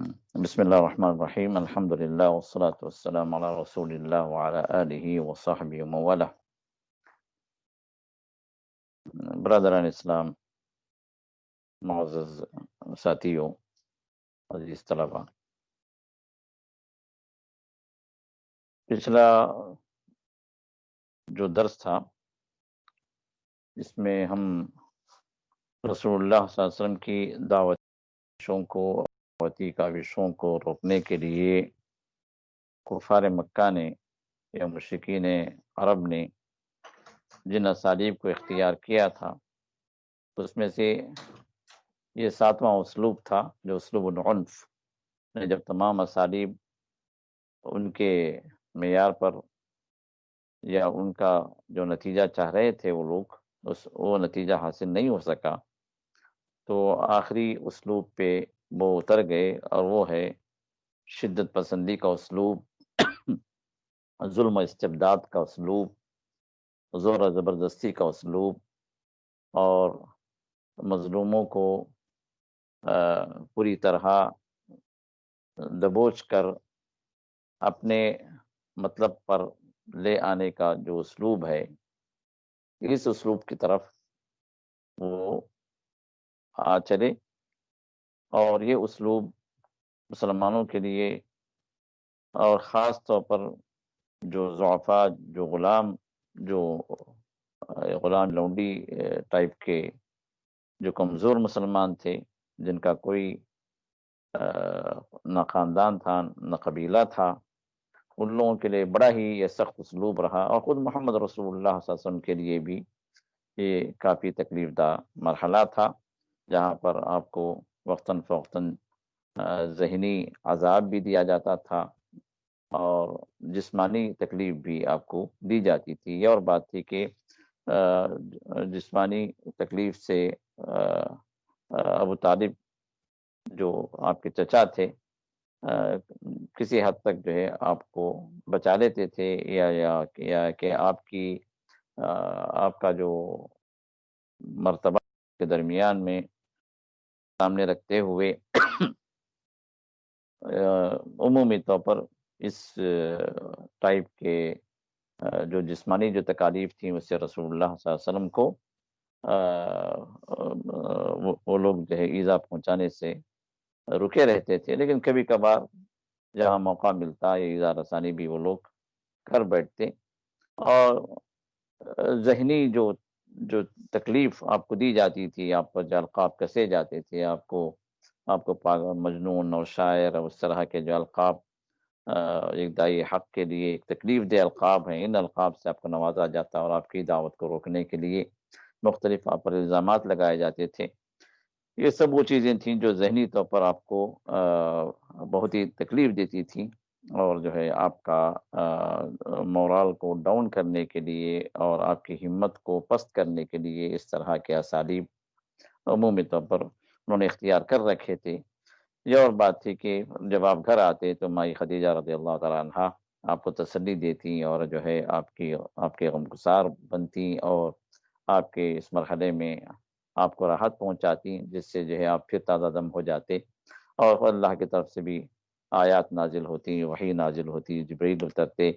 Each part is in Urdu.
بسم اللہ الرحمن الرحیم، الحمدللہ والصلاة والسلام علی رسول اللہ وعلی آلہ وصحبہ ومن برادران اسلام، معزز ساتھیوں، عزیز طلبہ، پچھلا جو درس تھا اس میں ہم رسول اللہ صلی اللہ علیہ وسلم کی دعوتوں کو، دعوتی کاوشوں کو روکنے کے لیے کفار مکہ نے یا مشرکین عرب نے جن اسالیب کو اختیار کیا تھا، اس میں سے یہ 7واں اسلوب تھا جو اسلوب العنف، جب تمام اسالیب ان کے معیار پر یا ان کا جو نتیجہ چاہ رہے تھے وہ لوگ وہ نتیجہ حاصل نہیں ہو سکا، تو آخری اسلوب پہ وہ اتر گئے، اور وہ ہے شدت پسندی کا اسلوب، ظلم و استبداد کا اسلوب، زور و زبردستی کا اسلوب، اور مظلوموں کو پوری طرح دبوچ کر اپنے مطلب پر لے آنے کا جو اسلوب ہے، اس اسلوب کی طرف وہ چلے، اور یہ اسلوب مسلمانوں کے لیے اور خاص طور پر جو ضعفاء، جو غلام لونڈی ٹائپ کے جو کمزور مسلمان تھے، جن کا کوئی نہ خاندان تھا نہ قبیلہ تھا، ان لوگوں کے لیے بڑا ہی یہ سخت اسلوب رہا، اور خود محمد رسول اللہ صلی اللہ علیہ وسلم کے لیے بھی یہ کافی تکلیف دہ مرحلہ تھا، جہاں پر آپ کو وقتاً فوقتاً ذہنی عذاب بھی دیا جاتا تھا اور جسمانی تکلیف بھی آپ کو دی جاتی تھی۔ یہ اور بات تھی کہ جسمانی تکلیف سے ابو طالب جو آپ کے چچا تھے کسی حد تک جو ہے آپ کو بچا لیتے تھے، یا کہ آپ کا جو مرتبہ کے درمیان میں سامنے رکھتے ہوئے عمومی طور پر اس ٹائپ کے جو جسمانی جو تکالیف تھیں اس سے رسول اللہ صلی اللہ علیہ وسلم کو وہ لوگ جو ہے ایذا پہنچانے سے رکے رہتے تھے، لیکن کبھی کبھار جہاں موقع ملتا یہ ایذا رسانی بھی وہ لوگ کر بیٹھتے، اور ذہنی جو تکلیف آپ کو دی جاتی تھی، آپ پر جو القاب کسے جاتے تھے، آپ کو پاگل، مجنون اور شاعر اور اس طرح کے جو القاب ایک دائی حق کے لیے ایک تکلیف دہ القاب ہیں، ان القاب سے آپ کو نوازا جاتا اور آپ کی دعوت کو روکنے کے لیے مختلف آپ پر الزامات لگائے جاتے تھے۔ یہ سب وہ چیزیں تھیں جو ذہنی طور پر آپ کو بہت ہی تکلیف دیتی تھیں، اور جو ہے آپ کا مورال کو ڈاؤن کرنے کے لیے اور آپ کی ہمت کو پست کرنے کے لیے اس طرح کے اسالیب عمومی طور پر انہوں نے اختیار کر رکھے تھے۔ یہ اور بات تھی کہ جب آپ گھر آتے تو مائی خدیجہ رضی اللہ تعالیٰ عنہا آپ کو تسلی دیتی اور جو ہے آپ کے غمگسار بنتی اور آپ کے اس مرحلے میں آپ کو راحت پہنچاتی، جس سے جو ہے آپ پھر تازہ دم ہو جاتے، اور اللہ کی طرف سے بھی آیات نازل ہوتی، وحی نازل ہوتی، جبریل اترتے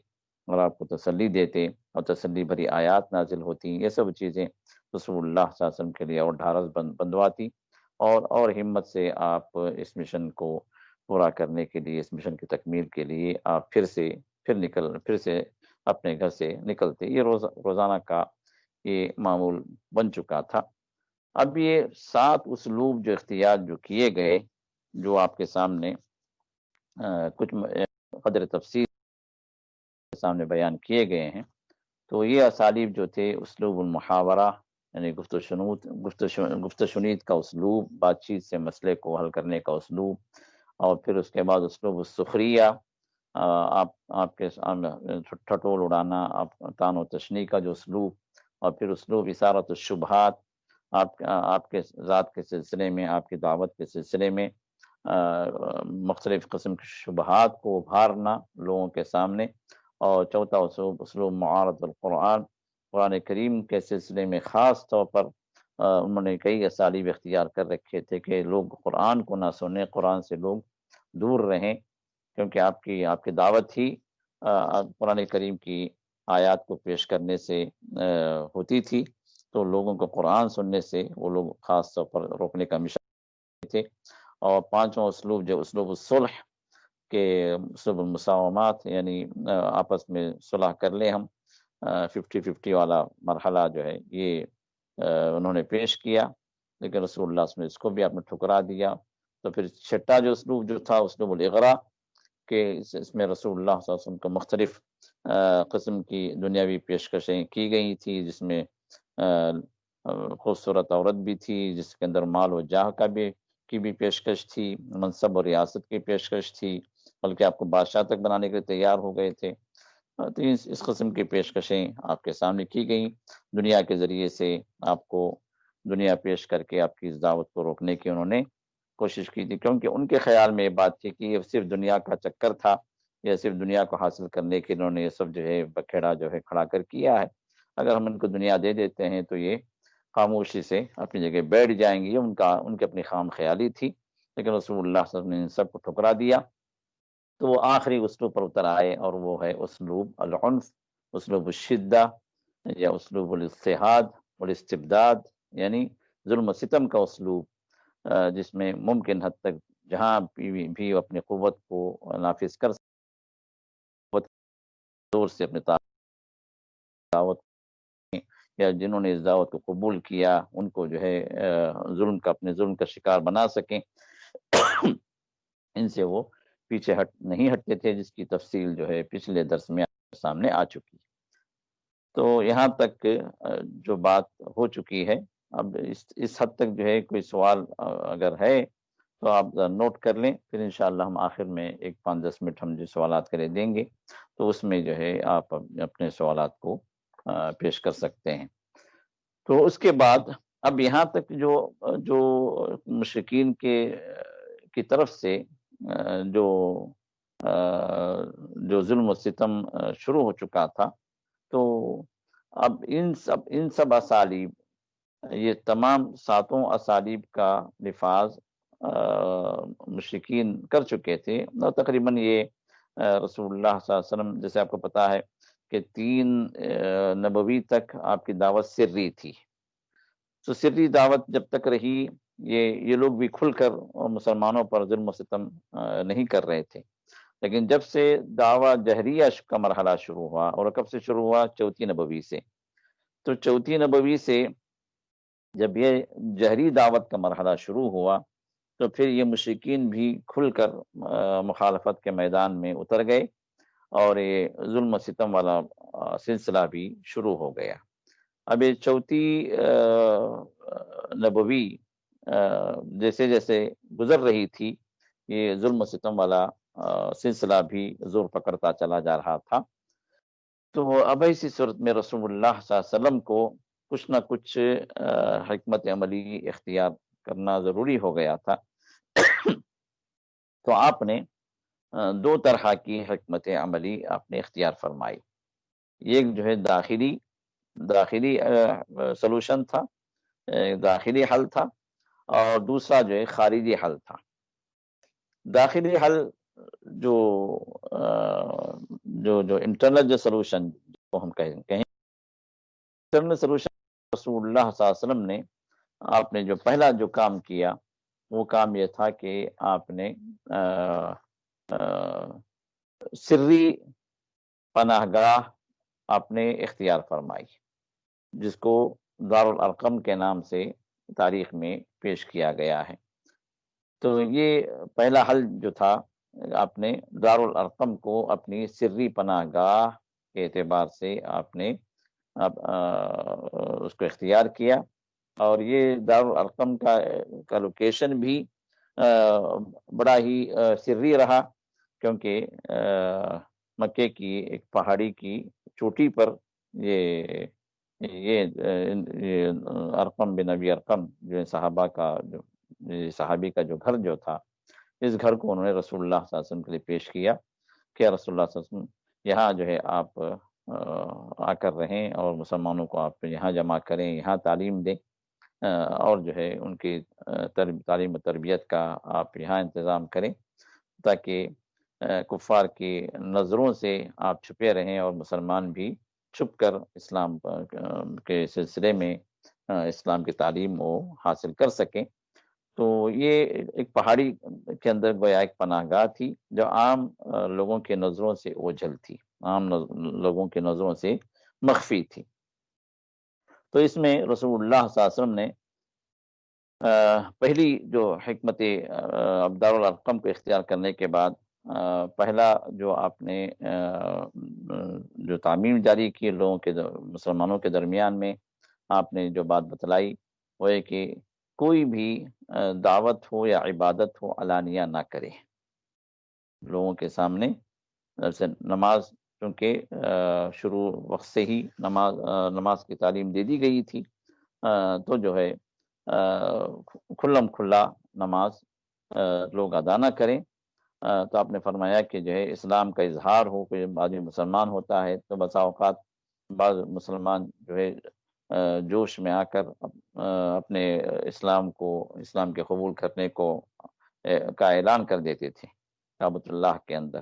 اور آپ کو تسلی دیتے، اور تسلی بھری آیات نازل ہوتی۔ یہ سب چیزیں رسول اللہ صلی اللہ علیہ وسلم کے لیے اور ڈھارس بندواتی، اور ہمت سے آپ اس مشن کو پورا کرنے کے لیے، اس مشن کی تکمیل کے لیے آپ پھر سے اپنے گھر سے نکلتے۔ یہ روزانہ کا یہ معمول بن چکا تھا۔ اب یہ 7 اسلوب جو اختیار جو کیے گئے، جو آپ کے سامنے کچھ قدر تفصیل سامنے بیان کیے گئے ہیں، تو یہ اسالیب جو تھے، اسلوب المحاورہ یعنی گفت و شنید کا اسلوب، بات چیت سے مسئلے کو حل کرنے کا اسلوب، اور پھر اس کے بعد اسلوب السخریہ، آپ کے ٹھٹول اڑانا، طعن و تشنیع کا جو اسلوب، اور پھر اسلوب اثارت الشبہات، آپ کے ذات کے سلسلے میں، آپ کی دعوت کے سلسلے میں مختلف قسم کے شبہات کو ابھارنا لوگوں کے سامنے، اور چوتھا اسلوب معارض القرآن، قرآن کریم کے سلسلے میں خاص طور پر انہوں نے کئی اسالیب اختیار کر رکھے تھے کہ لوگ قرآن کو نہ سنیں، قرآن سے لوگ دور رہیں، کیونکہ آپ کی دعوت ہی قرآن کریم کی آیات کو پیش کرنے سے ہوتی تھی، تو لوگوں کو قرآن سننے سے وہ لوگ خاص طور پر روکنے کا مشن تھے۔ اور پانچواں اسلوب جو اسلوب الصلح کہ اسلوب المساومات، یعنی آپس میں صلح کر لیں ہم، 50-50 والا مرحلہ جو ہے یہ انہوں نے پیش کیا، لیکن رسول اللہ صلی اللہ علیہ وسلم نے اس کو بھی آپ نے ٹھکرا دیا۔ تو پھر چھٹا جو اسلوب جو تھا اسلوب الاغراء کہ اس میں رسول اللہ صلی اللہ علیہ وسلم کو مختلف قسم کی دنیاوی پیشکشیں کی گئی تھی، جس میں خوبصورت عورت بھی تھی، جس کے اندر مال و جاہ کی بھی پیشکش تھی، منصب اور ریاست کی پیشکش تھی، بلکہ آپ کو بادشاہ تک بنانے کے لیے تیار ہو گئے تھے۔ تو اس قسم کی پیشکشیں آپ کے سامنے کی گئیں، دنیا کے ذریعے سے آپ کو دنیا پیش کر کے آپ کی اس دعوت کو روکنے کی انہوں نے کوشش کی تھی، کیونکہ ان کے خیال میں یہ بات تھی کہ یہ صرف دنیا کا چکر تھا، یا صرف دنیا کو حاصل کرنے کے انہوں نے یہ سب جو ہے بکھیڑا جو ہے کھڑا کر کیا ہے۔ اگر ہم ان کو دنیا دے دیتے ہیں تو یہ خاموشی سے اپنی جگہ بیٹھ جائیں گے، ان کی اپنی خام خیالی تھی، لیکن رسول اللہ صلی اللہ علیہ وسلم نے ان سب کو ٹھکرا دیا۔ تو وہ آخری اسلوب پر اتر آئے، اور وہ ہے اسلوب العنف، اسلوب الشدہ، یا اسلوب الاضطہاد والاستبداد، یعنی ظلم و ستم کا اسلوب، جس میں ممکن حد تک جہاں بھی اپنی قوت کو نافذ کر زور سے اپنے دعوت، یا جنہوں نے اس دعوت کو قبول کیا ان کو جو ہے اپنے ظلم کا شکار بنا سکیں، ان سے وہ پیچھے نہیں ہٹتے تھے، جس کی تفصیل جو ہے پچھلے درس میں سامنے آ چکی۔ تو یہاں تک جو بات ہو چکی ہے، اب اس حد تک جو ہے کوئی سوال اگر ہے تو آپ نوٹ کر لیں، پھر انشاءاللہ ہم آخر میں 5-10 منٹ ہم جو سوالات کرے دیں گے، تو اس میں جو ہے آپ اپنے سوالات کو پیش کر سکتے ہیں۔ تو اس کے بعد اب یہاں تک جو مشرکین کی طرف سے جو ظلم و ستم شروع ہو چکا تھا، تو اب ان سب اسالیب، یہ تمام 7 اسالیب کا نفاذ مشرکین کر چکے تھے، اور تقریباً یہ رسول اللہ صلی اللہ علیہ وسلم، جیسے آپ کو پتا ہے کہ 3 نبوی تک آپ کی دعوت سری تھی، تو سری دعوت جب تک رہی، یہ لوگ بھی کھل کر مسلمانوں پر ظلم و ستم نہیں کر رہے تھے، لیکن جب سے دعویٰ جہریہ کا مرحلہ شروع ہوا، اور کب سے شروع ہوا؟ 4 نبوی سے۔ تو 4 نبوی سے جب یہ جہری دعوت کا مرحلہ شروع ہوا، تو پھر یہ مشرکین بھی کھل کر مخالفت کے میدان میں اتر گئے، اور یہ ظلم و ستم والا سلسلہ بھی شروع ہو گیا۔ اب یہ 4 نبوی جیسے جیسے گزر رہی تھی، یہ ظلم و ستم والا سلسلہ بھی زور پکڑتا چلا جا رہا تھا۔ تو اب ایسی صورت میں رسول اللہ صلی اللہ علیہ وسلم کو کچھ نہ کچھ حکمت عملی اختیار کرنا ضروری ہو گیا تھا۔ تو آپ نے 2 طرح کی حکمت عملی آپ نے اختیار فرمائی۔ ایک جو ہے داخلی سلوشن تھا، داخلی حل تھا، اور دوسرا جو ہے خارجی حل تھا۔ داخلی حل جو انٹرنل جو سلوشن کو ہم کہیں انٹرنل سلوشن، رسول اللہ صلی اللہ علیہ وسلم نے آپ نے جو پہلا جو کام کیا، وہ کام یہ تھا کہ آپ نے سری پناہ گاہ آپ نے اختیار فرمائی، جس کو دارالارقم کے نام سے تاریخ میں پیش کیا گیا ہے۔ تو یہ پہلا حل جو تھا، آپ نے دارالارقم کو اپنی سری پناہ گاہ کے اعتبار سے آپ نے اس کو اختیار کیا، اور یہ دارالارقم کا لوکیشن بھی بڑا ہی سری رہا، کیونکہ مکے کی ایک پہاڑی کی چوٹی پر یہ ارقم بن ابی ارقم جو صحابی کا جو گھر جو تھا، اس گھر کو انہوں نے رسول اللہ صلی اللہ علیہ وسلم کے لیے پیش کیا کہ رسول اللہ صلی اللہ علیہ وسلم یہاں جو ہے آپ آ کر رہیں، اور مسلمانوں کو آپ یہاں جمع کریں، یہاں تعلیم دیں، اور جو ہے ان کی تعلیم و تربیت کا آپ یہاں انتظام کریں۔ تاکہ کفار کی نظروں سے آپ چھپے رہیں اور مسلمان بھی چھپ کر اسلام کے سلسلے میں اسلام کی تعلیم وہ حاصل کر سکیں۔ تو یہ ایک پہاڑی کے اندر گویا ایک پناہ گاہ تھی جو عام لوگوں کے نظروں سے اوجھل تھی، عام لوگوں کے نظروں سے مخفی تھی۔ تو اس میں رسول اللہ صلی اللہ علیہ وسلم نے پہلی جو حکمت ابدار الارقم کو اختیار کرنے کے بعد پہلا جو آپ نے جو تعمیم جاری کی لوگوں کے مسلمانوں کے درمیان میں آپ نے جو بات بتلائی وہ ہے کہ کوئی بھی دعوت ہو یا عبادت ہو علانیہ نہ کرے لوگوں کے سامنے۔ جیسے نماز چونکہ شروع وقت سے ہی نماز کی تعلیم دے دی گئی تھی، تو جو ہے کھلم کھلا نماز لوگ ادا نہ کریں۔ تو آپ نے فرمایا کہ جو ہے اسلام کا اظہار ہو، کوئی آدمی مسلمان ہوتا ہے تو بسا اوقات بعض مسلمان جو ہے جوش میں آ کر اپنے اسلام کے قبول کرنے کا اعلان کر دیتے تھے کعبۃ اللہ کے اندر۔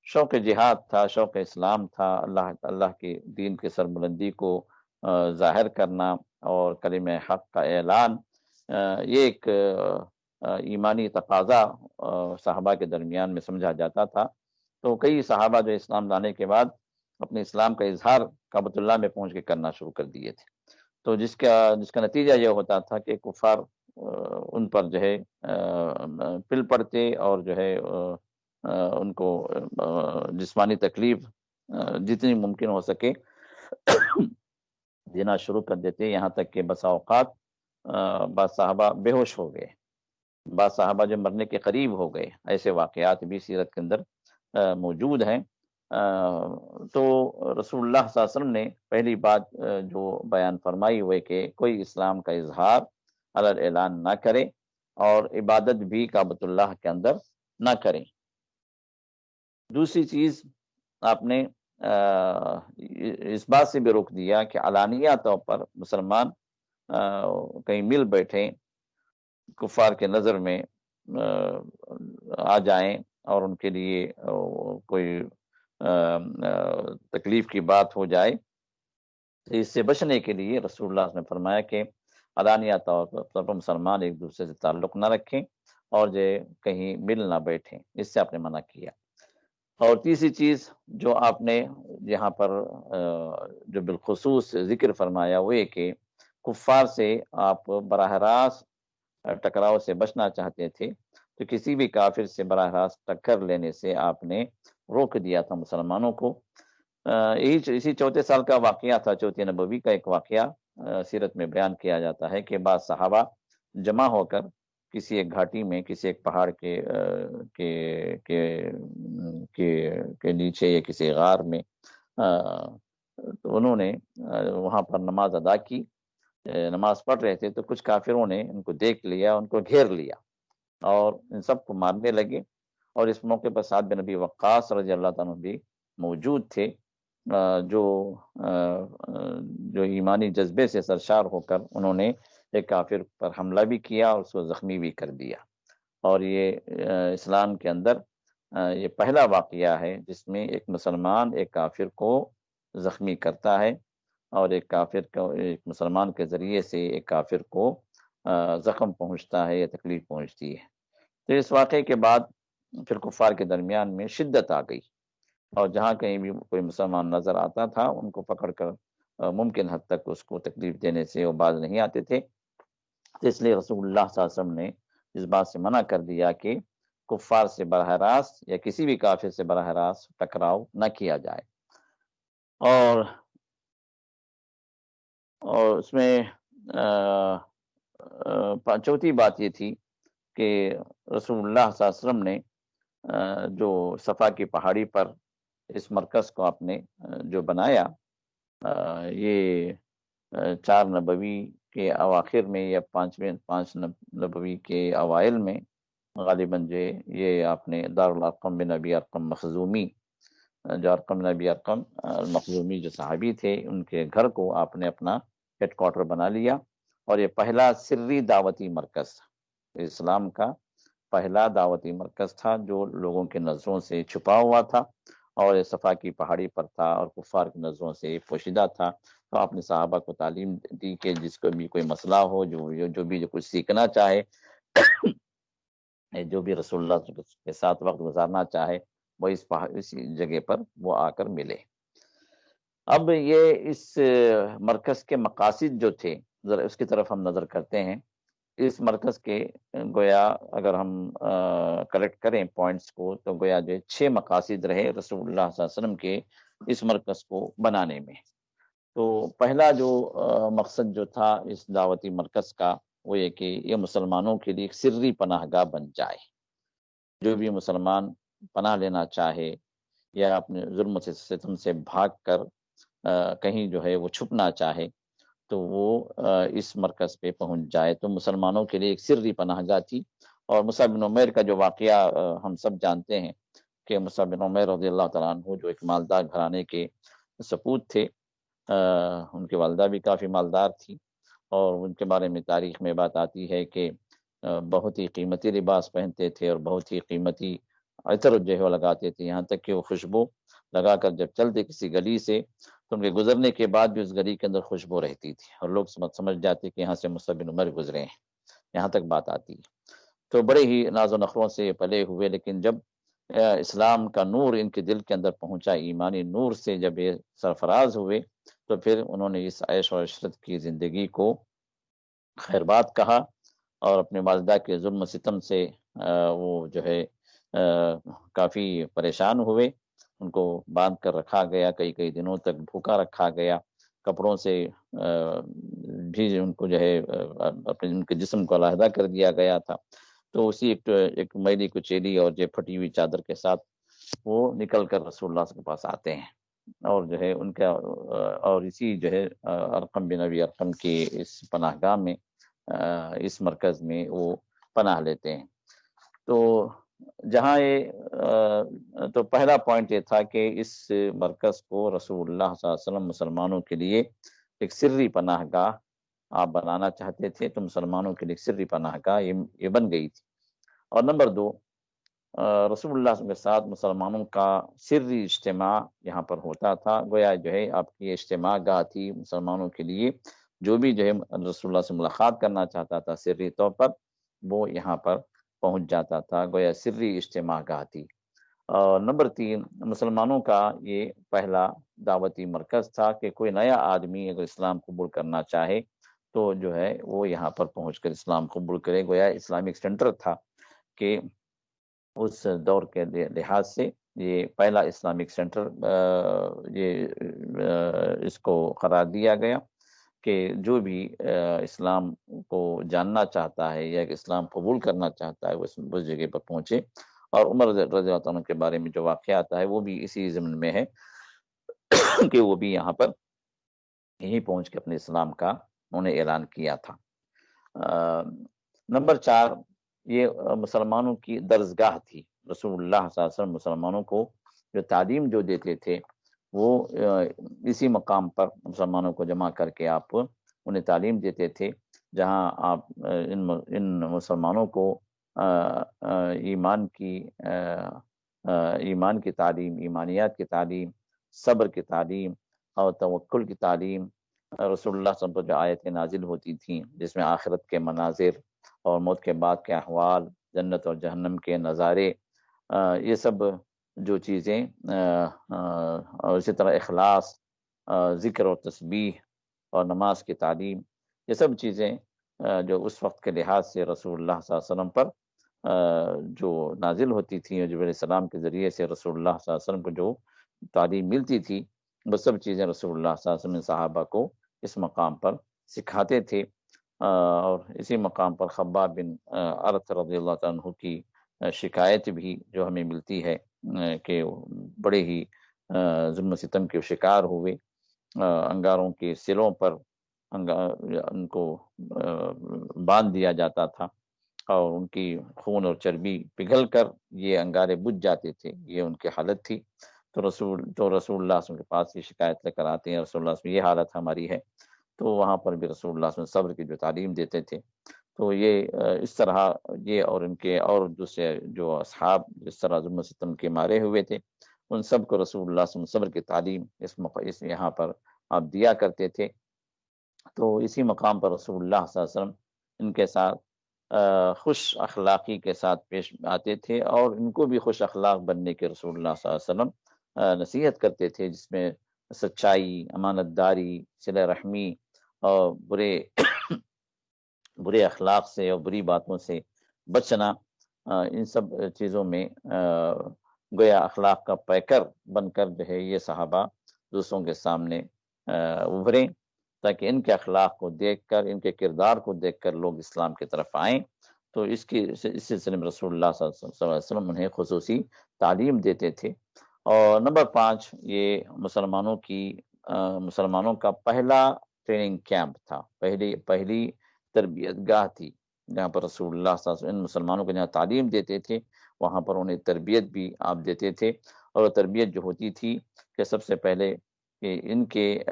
شوق جہاد تھا، شوق اسلام تھا، اللہ کے دین کے سربلندی کو ظاہر کرنا اور کلمہ حق کا اعلان، یہ ایک ایمانی تقاضا صحابہ کے درمیان میں سمجھا جاتا تھا۔ تو کئی صحابہ جو اسلام لانے کے بعد اپنے اسلام کا اظہار کعبۃ اللہ میں پہنچ کے کرنا شروع کر دیے تھے، تو جس کا نتیجہ یہ ہوتا تھا کہ کفار ان پر جو ہے پل پڑتے اور جو ہے ان کو جسمانی تکلیف جتنی ممکن ہو سکے دینا شروع کر دیتے، یہاں تک کہ بسا اوقات بعض صحابہ بے ہوش ہو گئے، بعض صحابہ جو مرنے کے قریب ہو گئے۔ ایسے واقعات بھی سیرت کے اندر موجود ہیں۔ تو رسول اللہ صلی اللہ علیہ وسلم نے پہلی بات جو بیان فرمائی ہوئے کہ کوئی اسلام کا اظہار علی اعلان نہ کرے اور عبادت بھی کعبۃ اللہ کے اندر نہ کریں۔ دوسری چیز آپ نے اس بات سے بھی روک دیا کہ علانیہ طور پر مسلمان کہیں مل بیٹھیں، کفار کے نظر میں آ جائیں اور ان کے لیے کوئی تکلیف کی بات ہو جائے، تو اس سے بچنے کے لیے رسول اللہ نے فرمایا کہ علانیہ طور پر مسلمان ایک دوسرے سے تعلق نہ رکھیں اور جو کہیں مل نہ بیٹھیں، اس سے آپ نے منع کیا۔ اور تیسری چیز جو آپ نے یہاں پر جو بالخصوص ذکر فرمایا وہ یہ کہ کفار سے آپ براہ راست ٹکراؤ سے بچنا چاہتے تھے، تو کسی بھی کافر سے براہ راست ٹکر لینے سے آپ نے روک دیا تھا مسلمانوں کو۔ اسی چوتھے سال کا واقعہ تھا، چوتھی نبوی کا ایک واقعہ سیرت میں بیان کیا جاتا ہے کہ بعض صحابہ جمع ہو کر کسی ایک گھاٹی میں، کسی ایک پہاڑ کے نیچے یا کسی غار میں تو انہوں نے وہاں پر نماز ادا کی، نماز پڑھ رہے تھے، تو کچھ کافروں نے ان کو دیکھ لیا، ان کو گھیر لیا اور ان سب کو مارنے لگے۔ اور اس موقع پر سعد بن نبی وقاص رضی اللہ تعالیٰ بھی موجود تھے، جو ایمانی جذبے سے سرشار ہو کر انہوں نے ایک کافر پر حملہ بھی کیا اور اس کو زخمی بھی کر دیا۔ اور یہ اسلام کے اندر یہ پہلا واقعہ ہے جس میں ایک مسلمان ایک کافر کو زخمی کرتا ہے اور ایک مسلمان کے ذریعے سے ایک کافر کو زخم پہنچتا ہے یا تکلیف پہنچتی ہے۔ تو اس واقعے کے بعد پھر کفار کے درمیان میں شدت آ گئی اور جہاں کہیں بھی کوئی مسلمان نظر آتا تھا ان کو پکڑ کر ممکن حد تک اس کو تکلیف دینے سے وہ باز نہیں آتے تھے۔ تو اس لیے رسول اللہ صلی اللہ علیہ وسلم نے اس بات سے منع کر دیا کہ کفار سے براہ راست یا کسی بھی کافر سے براہ راست ٹکراؤ نہ کیا جائے۔ اور اس میں چوتھی بات یہ تھی کہ رسول اللہ صلی اللہ علیہ وسلم نے جو صفا کی پہاڑی پر اس مرکز کو آپ نے جو بنایا، یہ 4 نبوی کے اواخر میں یا 5 نبوی کے اوائل میں غالباً جو یہ آپ نے دارالارقم بن ابی ارقم مخزومی، جو ارقم بن ابی ارقم مخزومی جو صحابی تھے، ان کے گھر کو آپ نے اپنا ہیڈ کوارٹر بنا لیا اور یہ پہلا سری دعوتی مرکز اسلام کا پہلا دعوتی مرکز تھا جو لوگوں کے نظروں سے چھپا ہوا تھا اور یہ صفا کی پہاڑی پر تھا اور کفار کی نظروں سے پوشیدہ تھا. تو آپ نے صحابہ کو تعلیم دی کہ جس کو بھی کوئی مسئلہ ہو، جو کچھ سیکھنا چاہے، جو بھی رسول اللہ کے ساتھ وقت گزارنا چاہے، وہ اس جگہ پر وہ آ کر ملے. اب یہ اس مرکز کے مقاصد جو تھے، ذرا اس کی طرف ہم نظر کرتے ہیں. اس مرکز کے گویا اگر ہم کلیکٹ کریں پوائنٹس کو، تو گویا جو 6 مقاصد رہے رسول اللہ صلی اللہ علیہ وسلم کے اس مرکز کو بنانے میں. تو پہلا جو مقصد جو تھا اس دعوتی مرکز کا، وہ یہ کہ یہ مسلمانوں کے لیے ایک سری پناہ گاہ بن جائے. جو بھی مسلمان پناہ لینا چاہے یا اپنے ظلم سے ستم سے بھاگ کر کہیں جو ہے وہ چھپنا چاہے، تو وہ اس مرکز پہ پہنچ جائے. تو مسلمانوں کے لیے ایک سری پناہ گاہ تھی. اور مصعب بن عمیر کا جو واقعہ ہم سب جانتے ہیں کہ مصعب بن عمیر رضی اللہ تعالیٰ عنہ جو ایک مالدار گھرانے کے سپوت تھے، ان کی والدہ بھی کافی مالدار تھی، اور ان کے بارے میں تاریخ میں بات آتی ہے کہ بہت ہی قیمتی لباس پہنتے تھے اور بہت ہی قیمتی عطر جو ہے لگاتے تھے، یہاں تک کہ وہ خوشبو لگا کر جب چلتے کسی گلی سے تو ان کے گزرنے کے بعد بھی اس گلی کے اندر خوشبو رہتی تھی اور لوگ سمجھ جاتے کہ یہاں سے مصعب بن عمر گزرے ہیں. یہاں تک بات آتی ہے. تو بڑے ہی ناز و نخروں سے پلے ہوئے، لیکن جب اسلام کا نور ان کے دل کے اندر پہنچا، ایمانی نور سے جب یہ سرفراز ہوئے، تو پھر انہوں نے اس عیش و عشرت کی زندگی کو خیر بات کہا اور اپنے والدہ کے ظلم و ستم سے وہ جو ہے کافی پریشان ہوئے. ان کو باندھ کر رکھا گیا، کئی دنوں تک بھوکا رکھا گیا، کپڑوں سے بھی ان کو جو ہے اپنے ان کے جسم کو علیحدہ کر دیا گیا تھا. تو اسی ایک میلی کچیلی اور جو پھٹی ہوئی چادر کے ساتھ وہ نکل کر رسول اللہ کے پاس آتے ہیں، اور جو ہے ان کا اور اسی جو ہے ارقم بن ابی ارقم کی اس پناہ گاہ میں، اس مرکز میں وہ پناہ لیتے ہیں. تو جہاں تو پہلا پوائنٹ یہ تھا کہ اس مرکز کو رسول اللہ صلی اللہ علیہ وسلم مسلمانوں کے لیے ایک سری پناہ گاہ آپ بنانا چاہتے تھے، تو مسلمانوں کے لیے ایک سری پناہ گاہ یہ بن گئی تھی. اور نمبر 2، رسول اللہ صلی اللہ علیہ وسلم کے ساتھ مسلمانوں کا سری اجتماع یہاں پر ہوتا تھا. گویا جو ہے آپ کی اجتماع گاہ تھی مسلمانوں کے لیے. جو بھی جو ہے رسول اللہ سے ملاقات کرنا چاہتا تھا سری طور پر، وہ یہاں پر پہنچ جاتا تھا. گویا سری اجتماع گاہ تھی. نمبر 3، مسلمانوں کا یہ پہلا دعوتی مرکز تھا کہ کوئی نیا آدمی اگر اسلام قبول کرنا چاہے تو جو ہے وہ یہاں پر پہنچ کر اسلام قبول کرے. گویا اسلامک سینٹر تھا کہ اس دور کے لحاظ سے یہ پہلا اسلامک سینٹر اس کو قرار دیا گیا کہ جو بھی اسلام کو جاننا چاہتا ہے یا اسلام قبول کرنا چاہتا ہے وہ اس جگہ پر پہنچے. اور عمر رضی اللہ عنہ کے بارے میں جو واقعہ آتا ہے وہ بھی اسی ضمن میں ہے کہ وہ بھی یہاں پر یہیں پہنچ کے اپنے اسلام کا انہوں نے اعلان کیا تھا. نمبر 4، یہ مسلمانوں کی درسگاہ تھی. رسول اللہ صلی اللہ علیہ وسلم مسلمانوں کو جو تعلیم جو دیتے تھے وہ اسی مقام پر مسلمانوں کو جمع کر کے آپ انہیں تعلیم دیتے تھے، جہاں آپ ان مسلمانوں کو ایمان کی تعلیم، ایمانیات کی تعلیم، صبر کی تعلیم اور توکل کی تعلیم، رسول اللہ صلی اللہ علیہ وسلم پر جو آیتیں نازل ہوتی تھیں جس میں آخرت کے مناظر اور موت کے بعد کے احوال، جنت اور جہنم کے نظارے، یہ سب جو چیزیں، اور اسی طرح اخلاص، ذکر اور تسبیح اور نماز کی تعلیم، یہ سب چیزیں جو اس وقت کے لحاظ سے رسول اللہ صلی اللہ علیہ وسلم پر جو نازل ہوتی تھیں، جبرائیل علیہ السلام کے ذریعے سے رسول اللہ صلی اللہ علیہ وسلم کو جو تعلیم ملتی تھی، وہ سب چیزیں رسول اللہ صلی اللہ علیہ وسلم صحابہ کو اس مقام پر سکھاتے تھے. اور اسی مقام پر خباب بن ارت رضی اللہ عنہ کی شکایت بھی جو ہمیں ملتی ہے کہ بڑے ہی ظلم و ستم کے شکار ہوئے. انگاروں کے سروں پر ان کو باندھ دیا جاتا تھا اور ان کی خون اور چربی پگھل کر یہ انگارے بجھ جاتے تھے. یہ ان کی حالت تھی. تو رسول اللہ صلی اللہ علیہ وسلم کے پاس یہ شکایت لے کر آتے ہیں، رسول اللہ صلی اللہ علیہ وسلم یہ حالت ہماری ہے. تو وہاں پر بھی رسول اللہ صلی اللہ علیہ وسلم صبر کی جو تعلیم دیتے تھے تو یہ اس طرح یہ اور ان کے اور دوسرے جو اصحاب جس طرح ظلم و ستم کے مارے ہوئے تھے، ان سب کو رسول اللہ صلی اللہ علیہ وسلم صبر کی تعلیم اس یہاں پر آپ دیا کرتے تھے۔ تو اسی مقام پر رسول اللہ صلی اللہ علیہ وسلم ان کے ساتھ خوش اخلاقی کے ساتھ پیش آتے تھے، اور ان کو بھی خوش اخلاق بننے کے رسول اللہ صلی اللہ علیہ وسلم نصیحت کرتے تھے، جس میں سچائی، امانت داری، صلہ رحمی اور برے اخلاق سے اور بری باتوں سے بچنا، ان سب چیزوں میں گویا اخلاق کا پیکر بن کر جو ہے یہ صحابہ دوسروں کے سامنے ابھریں، تاکہ ان کے اخلاق کو دیکھ کر، ان کے کردار کو دیکھ کر لوگ اسلام کی طرف آئیں۔ تو اس سلسلے میں رسول اللہ صلی اللہ علیہ وسلم انہیں خصوصی تعلیم دیتے تھے۔ اور نمبر 5، یہ مسلمانوں کا پہلا ٹریننگ کیمپ تھا، پہلی تربیت گاہ تھی، جہاں پر رسول اللہ صلی اللہ علیہ وسلم ان مسلمانوں کو جہاں تعلیم دیتے تھے، وہاں پر انہیں تربیت بھی آپ دیتے تھے۔ اور وہ تربیت جو ہوتی تھی کہ سب سے پہلے کہ ان کے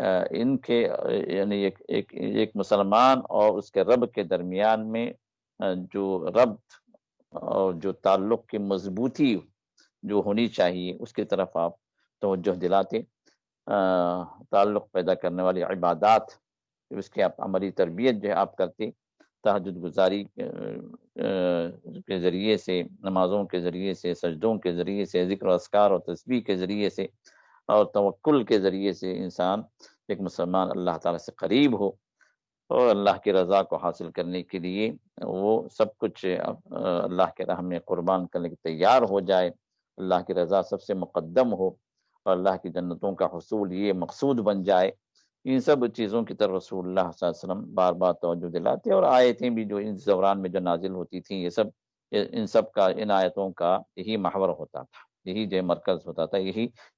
یعنی ایک مسلمان اور اس کے رب کے درمیان میں جو ربط اور جو تعلق کی مضبوطی جو ہونی چاہیے، اس کی طرف آپ توجہ دلاتے، تعلق پیدا کرنے والی عبادات، اس کے آپ عملی تربیت جو ہے آپ کرتے، تہجد گزاری کے ذریعے سے، نمازوں کے ذریعے سے، سجدوں کے ذریعے سے، ذکر و اذکار اور تسبیح کے ذریعے سے اور توکل کے ذریعے سے انسان ایک مسلمان اللہ تعالیٰ سے قریب ہو، اور اللہ کی رضا کو حاصل کرنے کے لیے وہ سب کچھ اللہ کے راہ میں قربان کرنے کے تیار ہو جائے، اللہ کی رضا سب سے مقدم ہو، اور اللہ کی جنتوں کا حصول یہ مقصود بن جائے۔ ان سب چیزوں کی طرف رسول اللہ صلی اللہ علیہ وسلم بار بار توجہ دلاتے، اور آیتیں بھی جو اس دوران میں جو نازل ہوتی تھیں، ان سب کا، ان آیتوں کا یہی محور ہوتا تھا، یہی جو مرکز ہوتا تھا،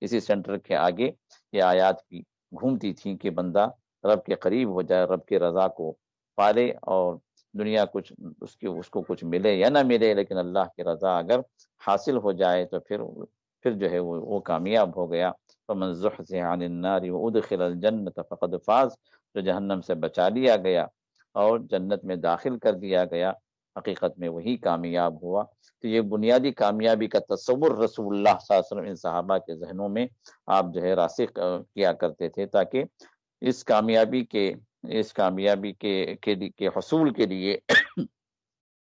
اسی سینٹر کے آگے یہ آیات بھی گھومتی تھیں کہ بندہ رب کے قریب ہو جائے، رب کی رضا کو پالے، اور دنیا اس کو کچھ ملے یا نہ ملے، لیکن اللہ کی رضا اگر حاصل ہو جائے تو پھر جو ہے وہ کامیاب ہو گیا۔ فمن زحزح عن النار وادخل الجنة فقد فاز، جو جہنم سے بچا لیا گیا اور جنت میں داخل کر دیا گیا، حقیقت میں وہی کامیاب ہوا۔ تو یہ بنیادی کامیابی کا تصور رسول اللہ صلی اللہ علیہ وسلم ان صحابہ کے ذہنوں میں آپ جو ہے راسخ کیا کرتے تھے، تاکہ اس کامیابی کے حصول کے لیے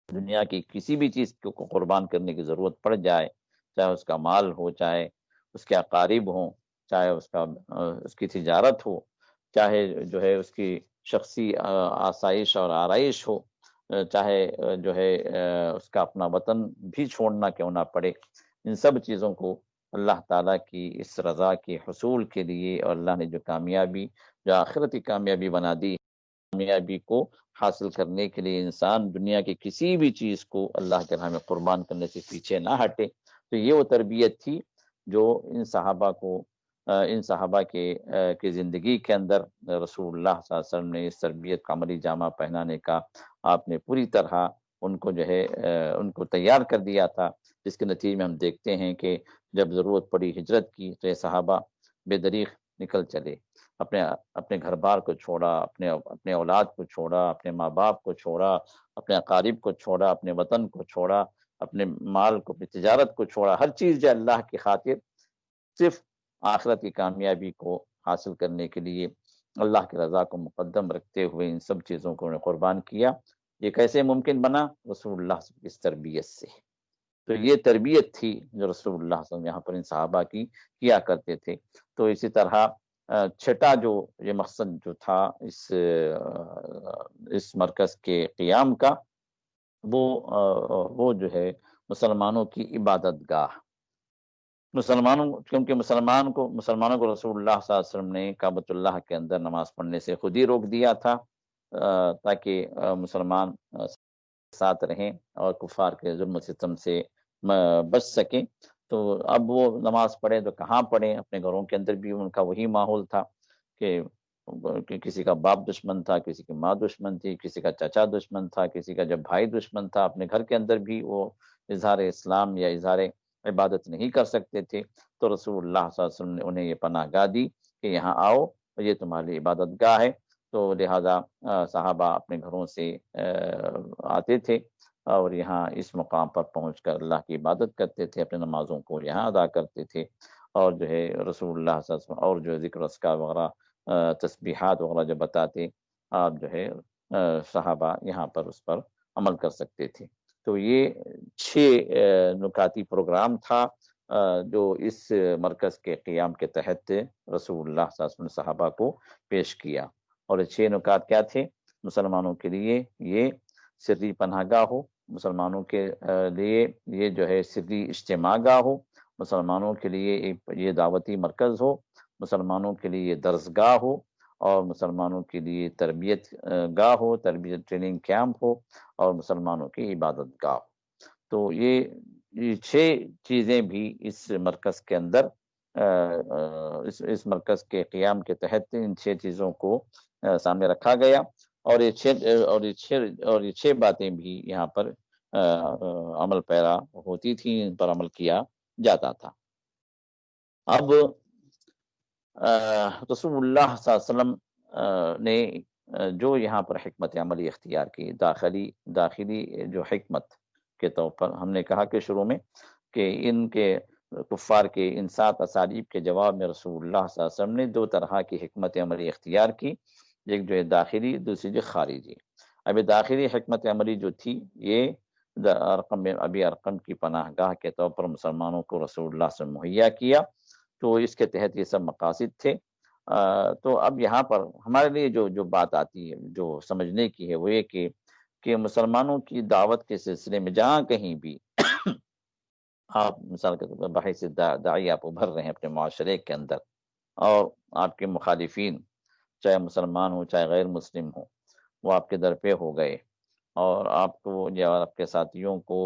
دنیا کی کسی بھی چیز کو قربان کرنے کی ضرورت پڑ جائے، چاہے اس کا مال ہو، چاہے اس کے اقارب ہوں، چاہے اس کی تجارت ہو، چاہے جو ہے اس کی شخصی آسائش اور آرائش ہو، چاہے جو ہے اس کا اپنا وطن بھی چھوڑنا کیوں نہ پڑے، ان سب چیزوں کو اللہ تعالیٰ کی اس رضا کے حصول کے لیے، اور اللہ نے جو آخرتی کامیابی بنا دی، کامیابی کو حاصل کرنے کے لیے انسان دنیا کی کسی بھی چیز کو اللہ کے راہ میں قربان کرنے سے پیچھے نہ ہٹے۔ تو یہ وہ تربیت تھی جو ان صحابہ کے زندگی کے اندر رسول اللہ صلی اللہ علیہ وسلم نے اس تربیت کا عملی جامہ پہنانے کا آپ نے پوری طرح ان کو جو ہے ان کو تیار کر دیا تھا، جس کے نتیجے میں ہم دیکھتے ہیں کہ جب ضرورت پڑی ہجرت کی تو یہ صحابہ بے دریغ نکل چلے، اپنے گھر بار کو چھوڑا، اپنے اولاد کو چھوڑا، اپنے ماں باپ کو چھوڑا، اپنے اقارب کو چھوڑا، اپنے وطن کو چھوڑا، اپنے مال کو، اپنی تجارت کو چھوڑا، ہر چیز جو اللہ کی خاطر، صرف آخرت کی کامیابی کو حاصل کرنے کے لیے اللہ کی رضا کو مقدم رکھتے ہوئے ان سب چیزوں کو قربان کیا۔ یہ کیسے ممکن بنا؟ رسول اللہ صلی اللہ علیہ وسلم کی اس تربیت سے۔ تو یہ تربیت تھی جو رسول اللہ صلی اللہ علیہ وسلم یہاں پر ان صحابہ کی کیا کرتے تھے۔ تو اسی طرح چھٹا جو یہ مقصد جو تھا اس مرکز کے قیام کا، وہ جو ہے مسلمانوں کی عبادت گاہ، کیونکہ مسلمانوں کو رسول اللہ صلی اللہ علیہ وسلم نے کعبۃ اللہ کے اندر نماز پڑھنے سے خود ہی روک دیا تھا، تاکہ مسلمان ساتھ رہیں اور کفار کے ظلم و ستم سے بچ سکیں۔ تو اب وہ نماز پڑھیں تو کہاں پڑھیں؟ اپنے گھروں کے اندر بھی ان کا وہی ماحول تھا کہ کسی کا باپ دشمن تھا، کسی کی ماں دشمن تھی، کسی کا چچا دشمن تھا، کسی کا جب بھائی دشمن تھا، اپنے گھر کے اندر بھی وہ اظہار اسلام یا اظہار عبادت نہیں کر سکتے تھے۔ تو رسول اللہ صلی اللہ علیہ وسلم نے انہیں یہ پناہ گاہ دی کہ یہاں آؤ، اور یہ تمہاری عبادت گاہ ہے، تو لہذا صحابہ اپنے گھروں سے آتے تھے اور یہاں اس مقام پر پہنچ کر اللہ کی عبادت کرتے تھے، اپنے نمازوں کو یہاں ادا کرتے تھے، اور جو ہے رسول اللہ صلی اللہ علیہ وسلم اور جو ہے ذکر اذکار وغیرہ تسبیحات وغیرہ جو بتاتے، آپ جو ہے صحابہ یہاں پر اس پر عمل کر سکتے تھے۔ تو یہ 6 نکاتی پروگرام تھا جو اس مرکز کے قیام کے تحت رسول اللہ صلی اللہ علیہ وسلم نے صحابہ کو پیش کیا۔ اور یہ 6 نکات کیا تھے؟ مسلمانوں کے لیے یہ سری پناہ گاہ ہو، مسلمانوں کے لیے یہ جو ہے سری اجتماع گاہ ہو، مسلمانوں کے لیے یہ دعوتی مرکز ہو، مسلمانوں کے لیے درس گاہ ہو، اور مسلمانوں کے لیے تربیت گاہ ہو، تربیت ٹریننگ کیمپ ہو، اور مسلمانوں کی عبادت گاہ ہو۔ تو یہ 6 چیزیں بھی اس مرکز کے اندر اس مرکز کے قیام کے تحت ان 6 چیزوں کو سامنے رکھا گیا، اور یہ 6 باتیں بھی یہاں پر عمل پیرا ہوتی تھیں، ان پر عمل کیا جاتا تھا۔ اب رسول اللہ صلی اللہ علیہ وسلم نے جو یہاں پر حکمت عملی اختیار کی، داخلی جو حکمت کے طور پر ہم نے کہا کہ شروع میں کہ ان کے کفار کے ان 7 اسالیب کے جواب میں رسول اللہ صلی اللہ علیہ وسلم نے 2 طرح کی حکمت عملی اختیار کی، ایک جو ہے داخلی، دوسری جو خارجی۔ اب داخلی حکمت عملی جو تھی یہ ابی ارقم کی پناہ گاہ کے طور پر مسلمانوں کو رسول اللہ سے مہیا کیا، تو اس کے تحت یہ سب مقاصد تھے۔ تو اب یہاں پر ہمارے لیے جو بات آتی ہے، جو سمجھنے کی ہے، وہ یہ کہ مسلمانوں کی دعوت کے سلسلے میں جہاں کہیں بھی آپ مثال کے طور پر بحث داعی آپ ابھر رہے ہیں اپنے معاشرے کے اندر، اور آپ کے مخالفین چاہے مسلمان ہوں چاہے غیر مسلم ہوں، وہ آپ کے در پہ ہو گئے، اور آپ کو یا آپ کے ساتھیوں کو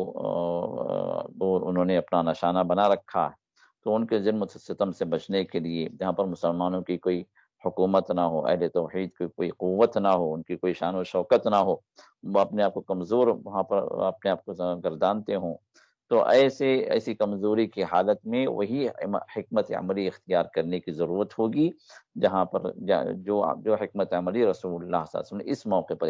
انہوں نے اپنا نشانہ بنا رکھا ہے، تو ان کے ظلم و ستم سے بچنے کے لیے جہاں پر مسلمانوں کی کوئی حکومت نہ ہو، اہل توحید کی کوئی قوت نہ ہو، ان کی کوئی شان و شوکت نہ ہو، وہ اپنے آپ کو کمزور وہاں پر اپنے آپ کو گردانتے ہوں، تو ایسی کمزوری کی حالت میں وہی حکمت عملی اختیار کرنے کی ضرورت ہوگی، جہاں پر جو حکمت عملی رسول اللہ صلی اللہ علیہ وسلم نے اس موقع پر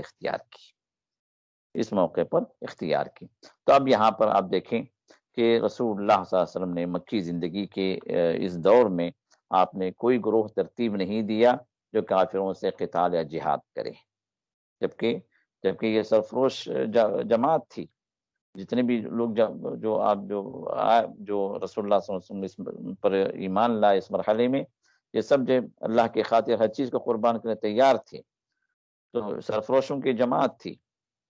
اختیار کی۔ تو اب یہاں پر آپ دیکھیں کہ رسول اللہ صلی اللہ علیہ وسلم نے مکی زندگی کے اس دور میں آپ نے کوئی گروہ ترتیب نہیں دیا جو کافروں سے قتال یا جہاد کرے، جبکہ یہ سرفروش جماعت تھی۔ جتنے بھی لوگ جو رسول اللہ صلی اللہ علیہ وسلم پر ایمان لائے اس مرحلے میں، یہ سب جو اللہ کی خاطر ہر چیز کو قربان کرنے تیار تھے، تو سرفروشوں کی جماعت تھی،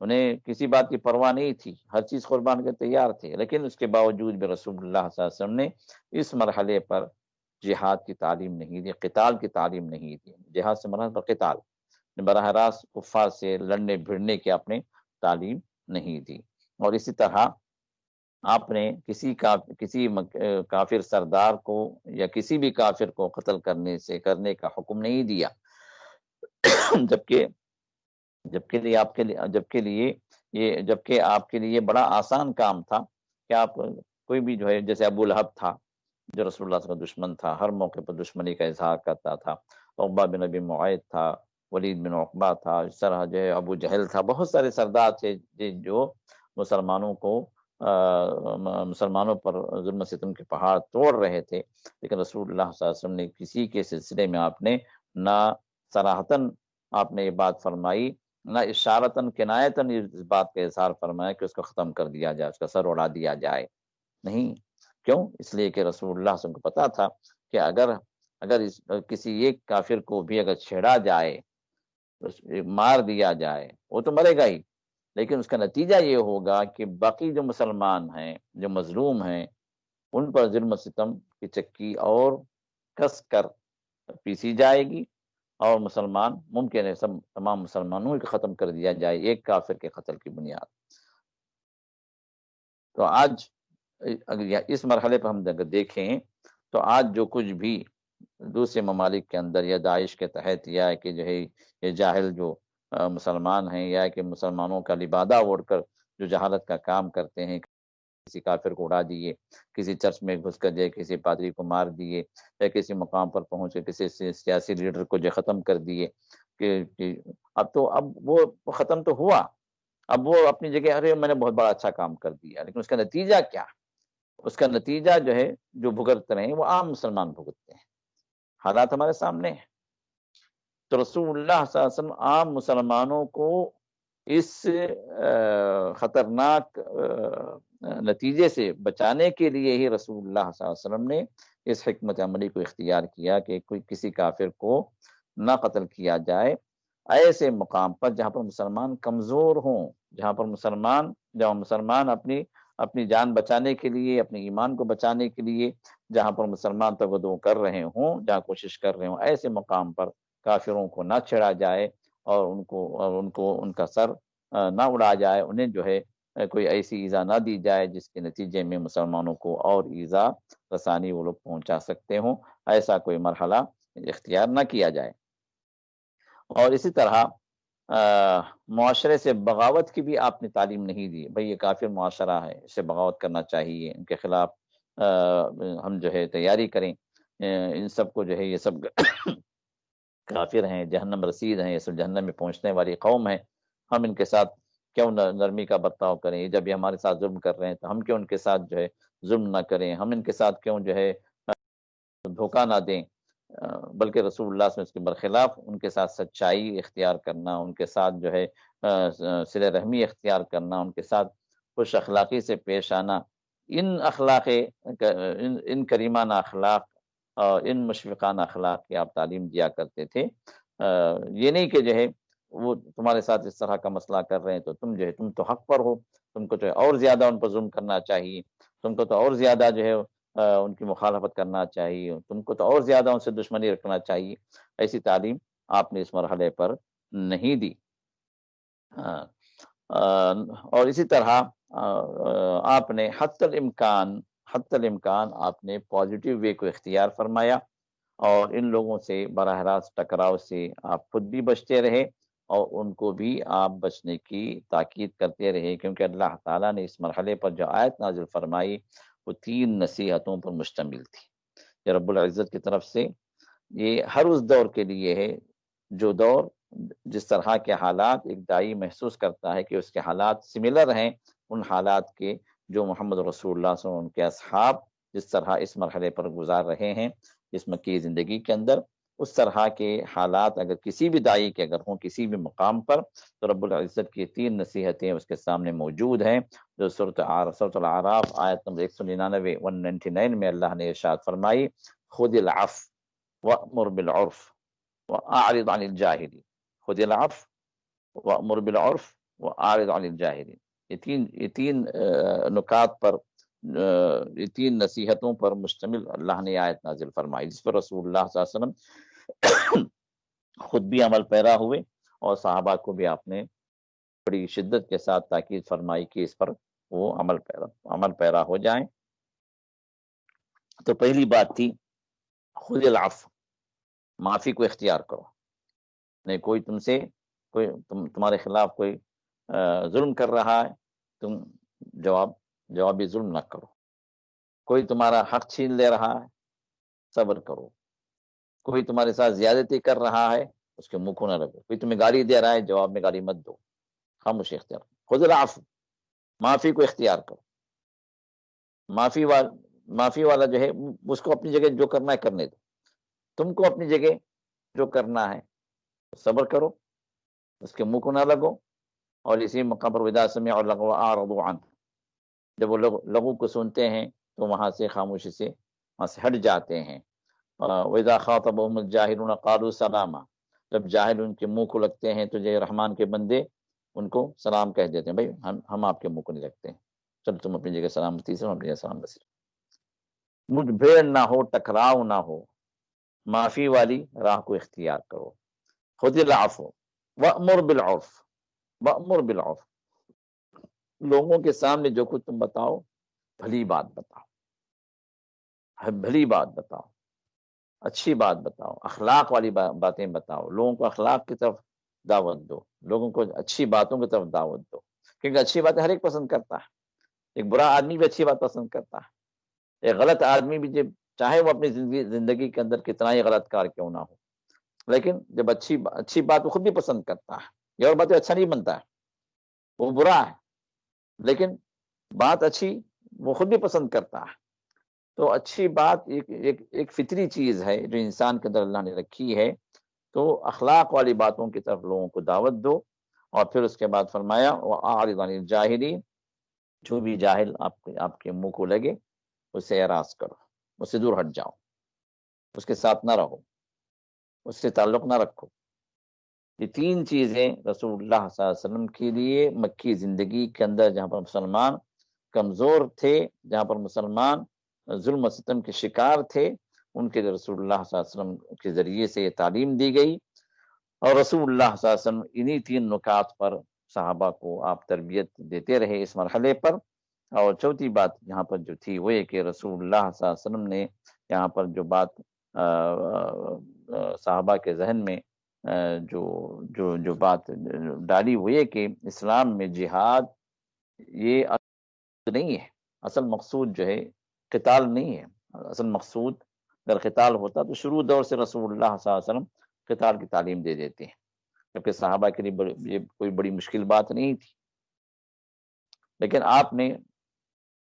انہیں کسی بات کی پرواہ نہیں تھی، ہر چیز قربان کرنے تیار تھے، لیکن اس کے باوجود بھی رسول اللہ صلی اللہ علیہ وسلم نے اس مرحلے پر جہاد کی تعلیم نہیں دی، قتال کی تعلیم نہیں دی۔ جہاد سے مراد پر قتال، براہ راست کفار سے لڑنے بھیڑنے کی آپ نے تعلیم نہیں دی۔ اور اسی طرح آپ نے کسی کافر سردار کو یا کسی بھی کافر کو قتل کرنے کا حکم نہیں دیا، جبکہ آپ کے لیے بڑا آسان کام تھا کہ آپ کوئی بھی جو ہے، جیسے ابو لہب تھا جو رسول اللہ صلی اللہ علیہ وسلم کا دشمن تھا، ہر موقع پر دشمنی کا اظہار کرتا تھا، عقبہ بن ابی معیط تھا، ولید بن عقبہ تھا، اس طرح جو ہے ابو جہل تھا، بہت سارے سردار تھے جو مسلمانوں پر ظلم و ستم کے پہاڑ توڑ رہے تھے، لیکن رسول اللہ صلی اللہ علیہ وسلم نے کسی کے سلسلے میں آپ نے نہ صراحتاً آپ نے یہ بات فرمائی، نہ اشارتاً کنایتاً اس بات کا اظہار فرمایا کہ اس کو ختم کر دیا جائے، اس کا سر اڑا دیا جائے، نہیں۔ کیوں؟ اس لیے کہ رسول اللہ صلی اللہ علیہ وسلم کو پتا تھا کہ اگر کسی ایک کافر کو بھی اگر چھیڑا جائے، مار دیا جائے، وہ تو مرے گا ہی، لیکن اس کا نتیجہ یہ ہوگا کہ باقی جو مسلمان ہیں، جو مظلوم ہیں، ان پر ظلم و ستم کی چکی اور کس کر پیسی جائے گی، اور مسلمان ممکن ہے تمام مسلمانوں کو ختم کر دیا جائے ایک کافر کے قتل کی بنیاد۔ تو آج اگر اس مرحلے پر ہم اگر دیکھیں تو آج جو کچھ بھی دوسرے ممالک کے اندر یا داعش کے تحت، یا کہ جو ہے یہ جاہل جو مسلمان ہیں، یا کہ مسلمانوں کا لبادہ اوڑھ کر جو جہالت کا کام کرتے ہیں، کسی کافر کو اڑا دیے، کسی چرچ میں گھس کر جائے کسی پادری کو مار دیے، یا کسی مقام پر پہنچے کسی سیاسی لیڈر کو جو ختم کر دیے، کہ اب وہ ختم تو ہوا، اب وہ اپنی جگہ ارے میں نے بہت بڑا اچھا کام کر دیا، لیکن اس کا نتیجہ کیا؟ اس کا نتیجہ جو ہے جو بھگت رہے ہیں وہ عام مسلمان بھگتتے ہیں، حالات ہمارے سامنے ہیں۔ تو رسول اللہ صلی اللہ علیہ وسلم عام مسلمانوں کو اس خطرناک نتیجے سے بچانے کے لیے ہی رسول اللہ صلی اللہ علیہ وسلم نے اس حکمت عملی کو اختیار کیا کہ کوئی کسی کافر کو نہ قتل کیا جائے ایسے مقام پر جہاں پر مسلمان کمزور ہوں، جہاں مسلمان اپنی جان بچانے کے لیے، اپنے ایمان کو بچانے کے لیے جہاں پر مسلمان تغدو کر رہے ہوں، جہاں کوشش کر رہے ہوں، ایسے مقام پر کافروں کو نہ چھیڑا جائے اور ان کو ان کا سر نہ اڑا جائے، انہیں جو ہے کوئی ایسی ایذا نہ دی جائے جس کے نتیجے میں مسلمانوں کو اور ایذا رسانی وہ لوگ پہنچا سکتے ہوں، ایسا کوئی مرحلہ اختیار نہ کیا جائے۔ اور اسی طرح معاشرے سے بغاوت کی بھی آپ نے تعلیم نہیں دی، بھئی یہ کافر معاشرہ ہے، اس سے بغاوت کرنا چاہیے، ان کے خلاف ہم جو ہے تیاری کریں، ان سب کو جو ہے یہ سب کافر ہیں، جہنم رسید ہیں، یہ سب جہنم میں پہنچنے والی قوم ہے، ہم ان کے ساتھ کیوں نرمی کا برتاؤ کریں، جب یہ ہمارے ساتھ ظلم کر رہے ہیں تو ہم کیوں ان کے ساتھ جو ہے ظلم نہ کریں، ہم ان کے ساتھ کیوں جو ہے دھوکہ نہ دیں، بلکہ رسول اللہ صلی اللہ علیہ وسلم اس کے برخلاف ان کے ساتھ سچائی اختیار کرنا، ان کے ساتھ جو ہے صلہ رحمی اختیار کرنا، ان کے ساتھ خوش اخلاقی سے پیش آنا، ان کریمانہ اخلاق اور ان مشفقانہ اخلاق کی آپ تعلیم دیا کرتے تھے۔ یہ نہیں کہ جو ہے وہ تمہارے ساتھ اس طرح کا مسئلہ کر رہے ہیں تو تم جو ہے تم تو حق پر ہو، تم کو جو ہے اور زیادہ ان پر ظلم کرنا چاہیے، تم کو تو اور زیادہ جو ہے ان کی مخالفت کرنا چاہیے، تم کو تو اور زیادہ ان سے دشمنی رکھنا چاہیے، ایسی تعلیم آپ نے اس مرحلے پر نہیں دی۔ اور اسی طرح آپ نے حتی الامکان آپ نے پازیٹیو وے کو اختیار فرمایا، اور ان لوگوں سے براہ راست ٹکراؤ سے آپ خود بھی بچتے رہے اور ان کو بھی آپ بچنے کی تاکید کرتے رہے، کیونکہ اللہ تعالیٰ نے اس مرحلے پر جو آیت نازل فرمائی وہ 3 نصیحتوں پر مشتمل تھی۔ یہ رب العزت کی طرف سے یہ ہر اس دور کے لیے ہے جو دور جس طرح کے حالات ایک دائی محسوس کرتا ہے کہ اس کے حالات سملر ہیں ان حالات کے جو محمد رسول اللہ صلی اللہ علیہ وسلم کے اصحاب جس طرح اس مرحلے پر گزار رہے ہیں اس مکی زندگی کے اندر، اس طرح کے حالات اگر کسی بھی دائی کے اگر ہوں کسی بھی مقام پر تو رب العزت کی 3 نصیحتیں اس کے سامنے موجود ہیں، جو سورۃ الاعراف آیت نمبر 199 میں اللہ نے ارشاد فرمائی، خذ العفو وامر بالعرف واعرض عن الجاہلین، خذ العفو وامر بالعرف واعرض عن الجاہلین، یہ تین نکات پر، یہ 3 نصیحتوں پر مشتمل اللہ نے آیت نازل فرمائی، جس پر رسول اللہ صلی اللہ علیہ وسلم خود بھی عمل پیرا ہوئے اور صحابہ کو بھی آپ نے بڑی شدت کے ساتھ تاکید فرمائی کہ اس پر وہ عمل پیرا ہو جائیں۔ تو پہلی بات تھی خذ العفو، معافی کو اختیار کرو، نہیں کوئی تمہارے خلاف کوئی ظلم کر رہا ہے تم جوابی ظلم نہ کرو، کوئی تمہارا حق چھین لے رہا ہے صبر کرو، کوئی تمہارے ساتھ زیادتی کر رہا ہے اس کے منہ کو نہ لگو، کوئی تمہیں گالی دے رہا ہے جواب میں گالی مت دو، خاموشی اختیار کرو، خذ العفو، معافی کو اختیار کرو۔ معافی والا جو ہے اس کو اپنی جگہ جو کرنا ہے کرنے دو، تم کو اپنی جگہ جو کرنا ہے صبر کرو، اس کے منہ کو نہ لگو، اور اسی مقام پر وَإِذَا سَمِعُوا اللَّغْوَ أَعْرَضُوا عَنْهُ، جب وہ لغو کو سنتے ہیں تو وہاں سے خاموشی سے وہاں سے ہٹ جاتے ہیں۔ وَإِذَا خَاطَبَهُمُ الْجَاهِلُونَ قَالُوا سَلَامًا، جب جاہل ان کے منہ کو لگتے ہیں تو جو رحمان کے بندے ان کو سلام کہہ دیتے ہیں، بھائی ہم آپ کے منہ کو نہیں لگتے ہیں، چل تم اپنی جگہ سلامتی سے، ہم اپنی جگہ سلام بسی، مجھ بھیڑ نہ ہو، ٹکراؤ نہ ہو، معافی والی راہ کو اختیار کرو، خذ العفو وامر بالعرف، وامر بالعرف، لوگوں کے سامنے جو کچھ تم بتاؤ بھلی بات بتاؤ، بھلی بات بتاؤ، اچھی بات بتاؤ، اخلاق والی باتیں بتاؤ، لوگوں کو اخلاق کی طرف دعوت دو، لوگوں کو اچھی باتوں کی طرف دعوت دو، کیونکہ اچھی باتیں ہر ایک پسند کرتا ہے، ایک برا آدمی بھی اچھی بات پسند کرتا ہے، ایک غلط آدمی بھی جب چاہے وہ اپنی زندگی کے اندر کتنا ہی غلط کار کیوں نہ ہو لیکن جب اچھی بات وہ خود بھی پسند کرتا ہے، یہ اور بات ہے اچھا نہیں بنتا ہے، وہ برا ہے، لیکن بات اچھی وہ خود بھی پسند کرتا ہے۔ تو اچھی بات ایک فطری چیز ہے جو انسان کے اندر اللہ نے رکھی ہے، تو اخلاق والی باتوں کی طرف لوگوں کو دعوت دو، اور پھر اس کے بعد فرمایا وَأَعْرِضْ عَنِ الْجَاهِلِينَ، جو بھی جاہل آپ کے منہ کو لگے اس سے اعراض کرو، اس سے دور ہٹ جاؤ، اس کے ساتھ نہ رہو، اس سے تعلق نہ رکھو۔ یہ تین چیزیں رسول اللہ صلی اللہ علیہ وسلم کے لیے مکی زندگی کے اندر، جہاں پر مسلمان کمزور تھے، جہاں پر مسلمان ظلم و ستم کے شکار تھے، ان کے رسول اللہ صلی اللہ علیہ وسلم کے ذریعے سے یہ تعلیم دی گئی، اور رسول اللہ صلی اللہ علیہ وسلم انہی تین نکات پر صحابہ کو آپ تربیت دیتے رہے اس مرحلے پر۔ اور چوتھی بات یہاں پر جو تھی وہ یہ کہ رسول اللہ صلی اللہ علیہ وسلم نے یہاں پر جو بات صحابہ کے ذہن میں جو بات ڈالی وہ یہ کہ اسلام میں جہاد یہ نہیں ہے، اصل مقصود جو ہے قتال نہیں ہے۔ اصل مقصود اگر قتال ہوتا تو شروع دور سے رسول اللہ صلی اللہ علیہ وسلم قتال کی تعلیم دے دیتے ہیں، کیونکہ صحابہ کے لیے یہ کوئی بڑی مشکل بات نہیں تھی، لیکن آپ نے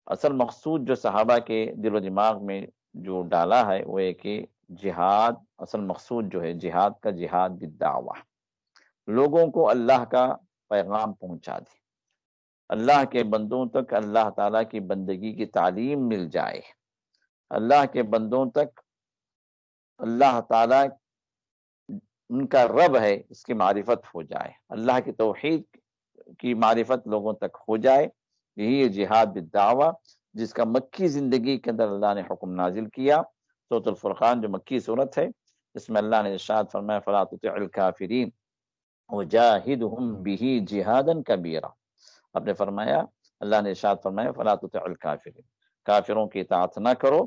اصل مقصود جو صحابہ کے دل و دماغ میں جو ڈالا ہے وہ ہے کہ جہاد، اصل مقصود جو ہے جہاد کا، جہاد بالدعوہ، لوگوں کو اللہ کا پیغام پہنچا دے، اللہ کے بندوں تک اللہ تعالیٰ کی بندگی کی تعلیم مل جائے، اللہ کے بندوں تک اللہ تعالیٰ ان کا رب ہے اس کی معرفت ہو جائے، اللہ کی توحید کی معرفت لوگوں تک ہو جائے۔ یہی ہے جہاد بالدعوہ، جس کا مکی زندگی کے اندر اللہ نے حکم نازل کیا۔ سورۃ الفرقان جو مکی صورت ہے، اس میں اللہ نے ارشاد فرمایا فَلَا تُطِعِ الْكَافِرِينَ وَجَاهِدْهُمْ بِهِ جِهَادًا كَبِيرًا۔ آپ نے فرمایا، اللہ نے ارشاد فرمایا فَلَا تُطِعِ الْكَافِرِينَ، کافروں کی اطاعت نہ کرو،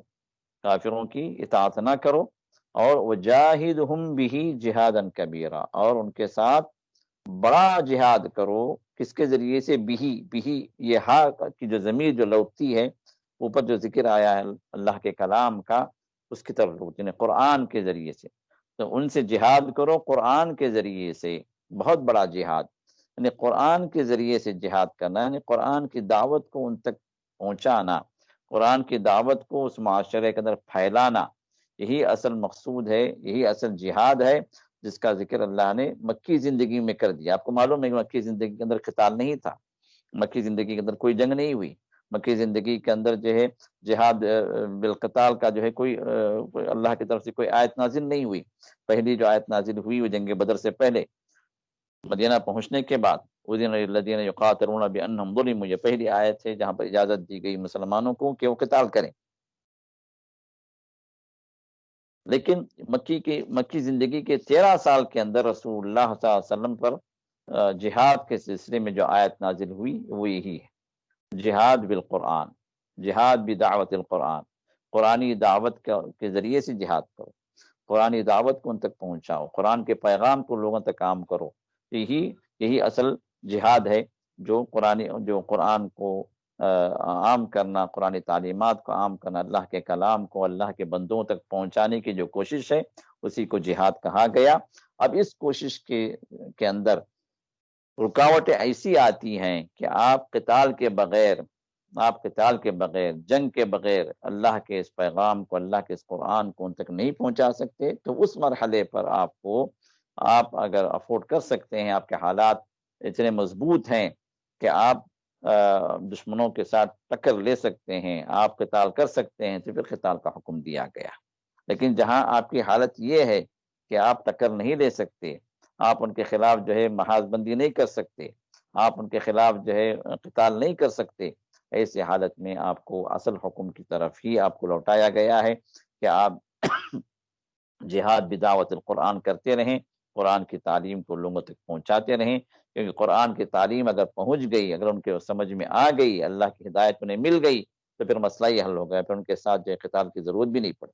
کافروں کی اطاعت نہ کرو، اور وَجَاهِدْهُمْ بِهِ جِهَادًا كَبِيرًا، اور ان کے ساتھ بڑا جہاد کرو۔ کس کے ذریعے سے؟ بھی یہ ہا کی جو ضمیر جو لوٹتی ہے، اوپر جو ذکر آیا ہے اللہ کے کلام کا، اس کی طرف لوٹتی ہے، قرآن کے ذریعے سے۔ تو ان سے جہاد کرو قرآن کے ذریعے سے، بہت بڑا جہاد، یعنی قرآن کے ذریعے سے جہاد کرنا، یعنی قرآن کی دعوت کو ان تک پہنچانا، قرآن کی دعوت کو اس معاشرے کے اندر پھیلانا، یہی اصل مقصود ہے، یہی اصل جہاد ہے، جس کا ذکر اللہ نے مکی زندگی میں کر دیا۔ آپ کو معلوم ہے کہ مکی زندگی کے اندر قتال نہیں تھا، مکی زندگی کے اندر کوئی جنگ نہیں ہوئی، مکی زندگی کے اندر جو ہے جہاد بالقتال کا جو ہے کوئی اللہ کی طرف سے کوئی آیت نازل نہیں ہوئی۔ پہلی جو آیت نازل ہوئی وہ جنگ بدر سے پہلے، مدینہ پہنچنے کے بعد، اذن للذین یقاتلون بانہم ظلموا، یہ پہلی آیت ہے جہاں پر اجازت دی گئی مسلمانوں کو کہ وہ قتال کریں۔ لیکن مکی زندگی کے 13 سال کے اندر رسول اللہ صلی اللہ علیہ وسلم پر جہاد کے سلسلے میں جو آیت نازل ہوئی وہ یہی ہے، جہاد بالقرآن، جہاد بدعوت القرآن، قرآنی دعوت کے ذریعے سے جہاد کرو، قرآنی دعوت کو ان تک پہنچاؤ، قرآن کے پیغام کو لوگوں تک عام کرو۔ یہی اصل جہاد ہے، جو قرآن کو عام کرنا، قرآن تعلیمات کو عام کرنا، اللہ کے کلام کو اللہ کے بندوں تک پہنچانے کی جو کوشش ہے، اسی کو جہاد کہا گیا۔ اب اس کوشش کے اندر رکاوٹیں ایسی آتی ہیں کہ آپ قتال کے بغیر، جنگ کے بغیر اللہ کے اس پیغام کو، اللہ کے اس قرآن کو ان تک نہیں پہنچا سکتے۔ تو اس مرحلے پر آپ اگر افورڈ کر سکتے ہیں، آپ کے حالات اتنے مضبوط ہیں کہ آپ دشمنوں کے ساتھ ٹکر لے سکتے ہیں، آپ قتال کر سکتے ہیں، تو پھر قتال کا حکم دیا گیا۔ لیکن جہاں آپ کی حالت یہ ہے کہ آپ ٹکر نہیں لے سکتے، آپ ان کے خلاف جو ہے محاذ بندی نہیں کر سکتے، آپ ان کے خلاف جو ہے قتال نہیں کر سکتے، ایسی حالت میں آپ کو اصل حکم کی طرف ہی آپ کو لوٹایا گیا ہے کہ آپ جہاد بدعوت القرآن کرتے رہیں، قرآن کی تعلیم کو لوگوں تک پہنچاتے رہیں، کیونکہ قرآن کی تعلیم اگر پہنچ گئی، اگر ان کے سمجھ میں آ گئی، اللہ کی ہدایت انہیں مل گئی، تو پھر مسئلہ ہی حل ہو گیا، پھر ان کے ساتھ جو ہے قتال کی ضرورت بھی نہیں پڑی۔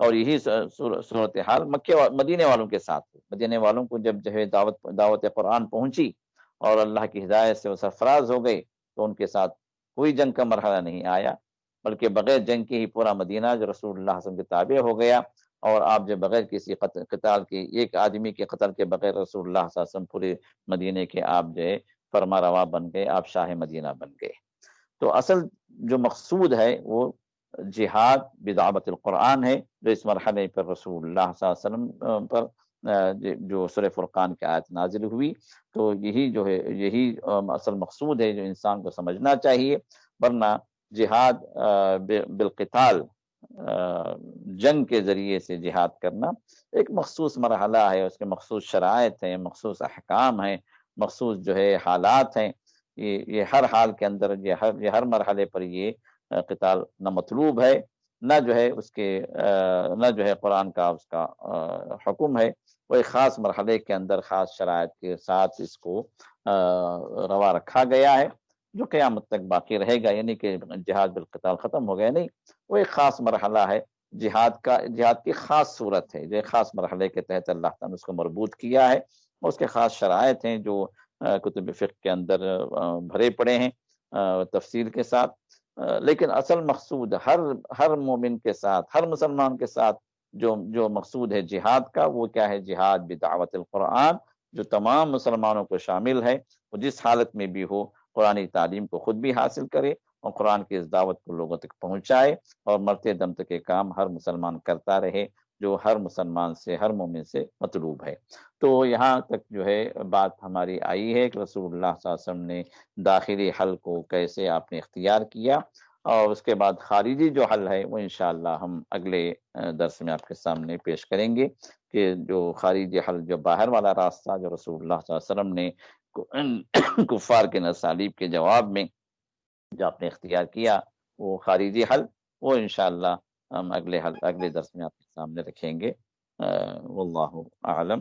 اور یہی صورتحال مدینے والوں کے ساتھ ہوئی۔ مدینے والوں کو جب جو ہے دعوت قرآن پہنچی اور اللہ کی ہدایت سے وہ سرفراز ہو گئے، تو ان کے ساتھ کوئی جنگ کا مرحلہ نہیں آیا، بلکہ بغیر جنگ کے ہی پورا مدینہ جو رسول اللہ صلی اللہ علیہ وسلم کے تابع ہو گیا، اور آپ جو بغیر کسی قتال کے، ایک آدمی کے قتل کے بغیر رسول اللہ صلی اللہ علیہ وسلم پورے مدینے کے آپ جو ہے فرما روا بن گئے، آپ شاہ مدینہ بن گئے۔ تو اصل جو مقصود ہے وہ جہاد بدعوت القرآن ہے، جو اس مرحلے پر رسول اللہ صلی اللہ علیہ وسلم پر جو سورہ فرقان کی آیت نازل ہوئی، تو یہی جو ہے یہی اصل مقصود ہے جو انسان کو سمجھنا چاہیے۔ ورنہ جہاد بالقتال، جنگ کے ذریعے سے جہاد کرنا ایک مخصوص مرحلہ ہے، اس کے مخصوص شرائط ہیں، مخصوص احکام ہیں، مخصوص جو ہے حالات ہیں۔ یہ ہر حال کے اندر، یہ ہر مرحلے پر یہ قتال نہ مطلوب ہے، نہ جو ہے اس کے نہ جو ہے قرآن کا اس کا حکم ہے۔ وہ ایک خاص مرحلے کے اندر خاص شرائط کے ساتھ اس کو روا رکھا گیا ہے، جو قیامت تک باقی رہے گا۔ یعنی کہ جہاد بالقتال ختم ہو گیا نہیں، وہ ایک خاص مرحلہ ہے جہاد کی خاص صورت ہے، جو ایک خاص مرحلے کے تحت اللہ تعالیٰ نے اس کو مربوط کیا ہے۔ اس کے خاص شرائط ہیں جو کتب فقہ کے اندر بھرے پڑے ہیں تفصیل کے ساتھ۔ لیکن اصل مقصود ہر مومن کے ساتھ، ہر مسلمان کے ساتھ جو مقصود ہے جہاد کا، وہ کیا ہے؟ جہاد بدعوت القرآن، جو تمام مسلمانوں کو شامل ہے۔ وہ جس حالت میں بھی ہو، قرآن تعلیم کو خود بھی حاصل کرے اور قرآن کی اس دعوت کو لوگوں تک پہنچائے، اور مرتے دم تک یہ کام ہر مسلمان کرتا رہے، جو ہر مسلمان سے، ہر مومن سے مطلوب ہے۔ تو یہاں تک جو ہے بات ہماری آئی ہے کہ رسول اللہ صلی اللہ علیہ وسلم نے داخلی حل کو کیسے آپ نے اختیار کیا، اور اس کے بعد خارجی جو حل ہے وہ انشاءاللہ ہم اگلے درس میں آپ کے سامنے پیش کریں گے، کہ جو خارجی حل، جو باہر والا راستہ جو رسول اللہ صلی اللہ علیہ وسلم نے کفار کے اسالیب کے جواب میں جو آپ نے اختیار کیا، وہ خارجی حل، وہ انشاءاللہ ہم اگلے درس میں آپ کے سامنے رکھیں گے۔ واللہ اعلم۔